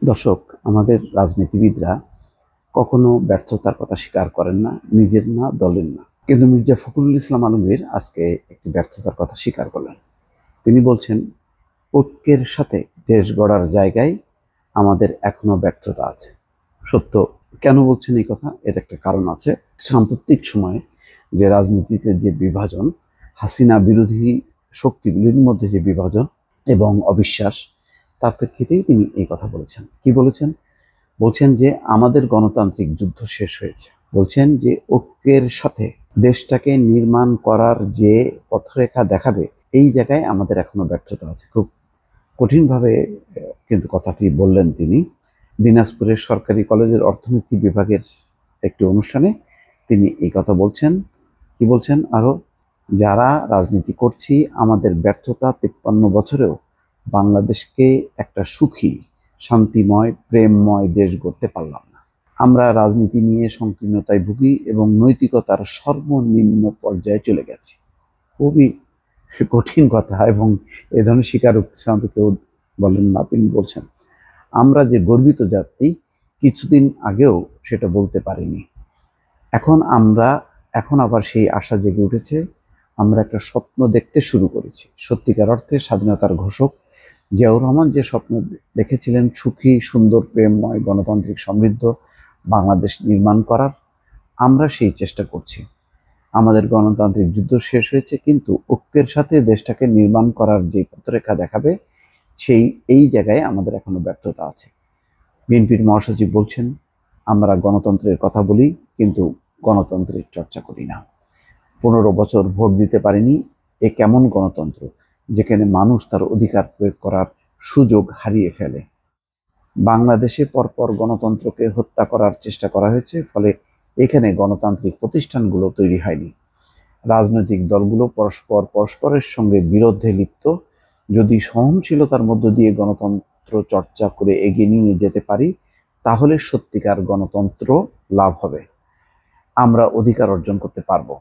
দর্শক, আমাদের রাজনীতিবিদরা কখনো ব্যর্থতার কথা স্বীকার করেন না, নিজের না, দলের না। কিন্তু মির্জা ফখরুল ইসলাম আলমগীর আজকে একটি ব্যর্থতার কথা স্বীকার করলেন। তিনি বলছেন, ঐক্যের সাথে দেশ গড়ার জায়গায় আমাদের এখনো ব্যর্থতা আছে। সত্য। কেন বলছেন এই কথা? এর একটা কারণ আছে। সাম্প্রতিক সময়ে যে রাজনীতিতে যে বিভাজন, হাসিনা বিরোধী শক্তিগুলির মধ্যে যে বিভাজন এবং অবিশ্বাস, তার প্রেক্ষিতেই তিনি এই কথা বলেছেন। কি বলেছেন? বলছেন যে আমাদের গণতান্ত্রিক যুদ্ধ শেষ হয়েছে। বলছেন যে ঐক্যের সাথে দেশটাকে নির্মাণ করার যে পথরেখা দেখাবে, এই জায়গায় আমাদের এখনো ব্যর্থতা আছে। খুব কঠিনভাবে কিন্তু কথাটি বললেন তিনি। দিনাজপুরের সরকারি কলেজের অর্থনীতি বিভাগের একটি অনুষ্ঠানে তিনি এই কথা বলছেন। কি বলছেন আরো? যারা রাজনীতি করছি, আমাদের ব্যর্থতা 53 বছরেও বাংলাদেশকে একটা সুখী, শান্তিময়, প্রেমময় দেশ গড়তে পারলাম না। আমরা রাজনীতি নিয়ে সংকীর্ণতায় ভুগি এবং নৈতিকতার সর্বনিম্ন পর্যায়ে চলে গেছি। খুবই কঠিন কথা, এবং এ ধরনের স্বীকারোক্তি সাধারণত কেউ বলেন না। তিনি বলছেন, আমরা যে গর্বিত জাতি, কিছুদিন আগেও সেটা বলতে পারিনি। এখন আবার সেই আশা জেগে উঠেছে। আমরা একটা স্বপ্ন দেখতে শুরু করেছি। সত্যিকার অর্থে স্বাধীনতার ঘোষক জিয়াউর রহমান যে স্বপ্ন দেখেছিলেন, সুখী, সুন্দর, প্রেমময়, গণতান্ত্রিক, সমৃদ্ধ বাংলাদেশ নির্মাণ করার, আমরা সেই চেষ্টা করছি। আমাদের গণতান্ত্রিক যুদ্ধ শেষ হয়েছে, কিন্তু ঐক্যের সাথে দেশটাকে নির্মাণ করার যে পথরেখা দেখাবে, এই জায়গায় আমাদের এখনো ব্যর্থতা আছে। বিএনপির মহাসচিব বলছেন, আমরা গণতন্ত্রের কথা বলি, কিন্তু গণতন্ত্রের চর্চা করি না। 15 বছর ভোট দিতে পারিনি। এ কেমন গণতন্ত্র, যেখানে মানুষ তার অধিকার প্রয়োগ করার সুযোগ হারিয়ে ফেলে? বাংলাদেশে পরপর গণতন্ত্রকে হত্যা করার চেষ্টা করা হয়েছে, ফলে এখানে গণতান্ত্রিক প্রতিষ্ঠানগুলো তৈরি হয়নি। রাজনৈতিক দলগুলো পরস্পরের সঙ্গে বিরোধে লিপ্ত। যদি সহনশীলতার মধ্য দিয়ে গণতন্ত্র চর্চা করে এগিয়ে নিয়ে যেতে পারি, তাহলে সত্যিকার গণতন্ত্র লাভ হবে। আমরা অধিকার অর্জন করতে পারবো।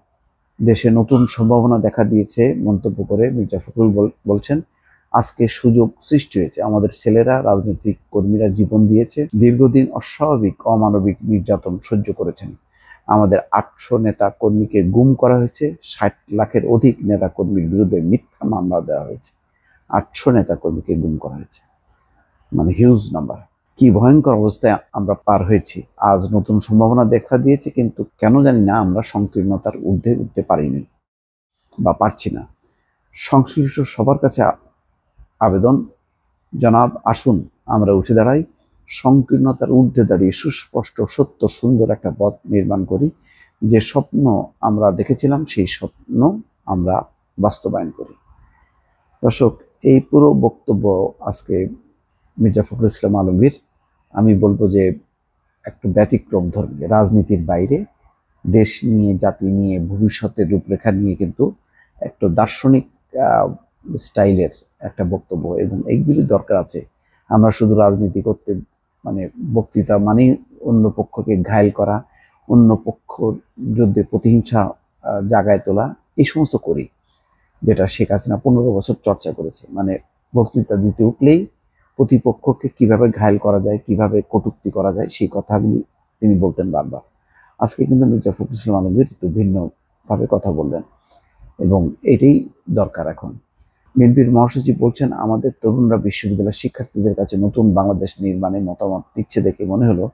দেশে নতুন সম্ভাবনা দেখা দিয়েছে মন্তব্য করে মির্জা ফখরুল বলছেন, আজকে সুযোগ সৃষ্টি হয়েছে। আমাদের ছেলেরা, রাজনৈতিক কর্মীরা জীবন দিয়েছে, দীর্ঘদিন অস্বাভাবিক, অমানবিক নির্যাতন সহ্য করেছেন। আমাদের 800 নেতা কর্মীকে গুম করা হয়েছে, 60 লাখের অধিক নেতা কর্মীর বিরুদ্ধে মিথ্যা মামলা দেওয়া হয়েছে। 800 নেতা কর্মীকে গুম করা হয়েছে, মানে হিউজ নাম্বার। কি ভয়ঙ্কর অবস্থায় আমরা পার হয়েছি। আজ নতুন সম্ভাবনা দেখা দিয়েছে, কিন্তু কেন জানি না আমরা সংকীর্ণতার ঊর্ধ্বে উঠতে পারিনি বা পারছি না। সংশ্লিষ্ট সবার কাছে আবেদন, জনাব, আসুন আমরা উঠে দাঁড়াই, সংকীর্ণতার ঊর্ধ্বে দাঁড়িয়ে সুস্পষ্ট, সত্য, সুন্দর একটা পথ নির্মাণ করি। যে স্বপ্ন আমরা দেখেছিলাম, সেই স্বপ্ন আমরা বাস্তবায়ন করি। দর্শক, এই পুরো বক্তব্য আজকে মির্জা ফখরুল ইসলাম আলমগীর, আমি বলবো যে একটু ব্যতিক্রম ধর্মী, রাজনীতির বাইরে দেশ নিয়ে, জাতি নিয়ে, ভবিষ্যতের রূপরেখা নিয়ে কিন্তু একটু দার্শনিক স্টাইলের একটা বক্তব্য, এবং এইগুলি দরকার আছে। আমরা শুধু রাজনীতি করতে, মানে বক্তৃতা মানে অন্য পক্ষকে ঘায়েল করা, অন্য পক্ষর বিরুদ্ধে প্রতিহিংসা জাগায় তোলা, এই সমস্ত করি, যেটা শেখ হাসিনা 15 বছর চর্চা করেছে। মানে বক্তৃতা দিতে উঠলেই প্রতিপক্ষকে কিভাবে ঘায়েল করা যায়, কিভাবে কটূক্তি করা যায়, সেই কথাগুলি তিনি বলতেন বারবার। আজকে কিন্তু মির্জা ফখরুল ইসলাম আলমগীর একটু ভিন্নভাবে কথা বললেন, এবং এটাই দরকার এখন। বিএনপির মহাসচিব বলছেন, আমাদের তরুণরা বিশ্ববিদ্যালয়ের শিক্ষার্থীদের কাছে নতুন বাংলাদেশ নির্মাণে মতামত নিচ্ছে দেখে মনে হলো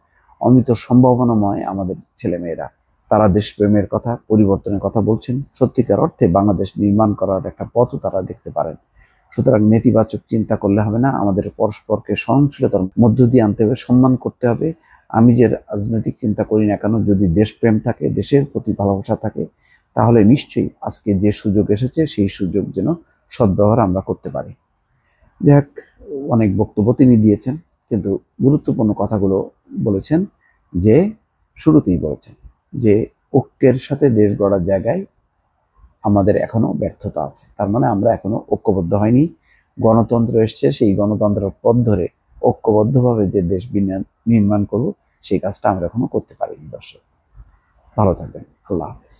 অমিত সম্ভাবনাময় আমাদের ছেলেমেয়েরা। তারা দেশপ্রেমের কথা, পরিবর্তনের কথা বলছেন। সত্যিকার অর্থে বাংলাদেশ নির্মাণ করার একটা পথও তারা দেখতে পারেন। সুতরাং নেতিবাচক চিন্তা করলে হবে না, আমাদের পরস্পরকে সহনশীলতার মধ্য দিয়ে আনতে হবে, সম্মান করতে হবে। আমি যে রাজনৈতিক চিন্তা করি না কেন, যদি দেশপ্রেম থাকে, দেশের প্রতি ভালোবাসা থাকে, তাহলে নিশ্চয়ই আজকে যে সুযোগ এসেছে, সেই সুযোগ যেন সদ্ব্যবহার আমরা করতে পারি। যাক, অনেক বক্তব্য তিনি দিয়েছেন, কিন্তু গুরুত্বপূর্ণ কথাগুলো বলেছেন। যে শুরুতেই বলেছেন যে ঐক্যের সাথে দেশ গড়ার জায়গায় আমাদের এখনো ব্যর্থতা আছে। তার মানে আমরা এখনো ঐক্যবদ্ধ হয়নি। গণতন্ত্র এসছে, সেই গণতন্ত্রের পথ ধরে ঐক্যবদ্ধভাবে যে দেশ নির্মাণ করব, সেই কাজটা আমরা এখনো করতে পারিনি। দর্শক, ভালো থাকবেন। আল্লাহ হাফেজ।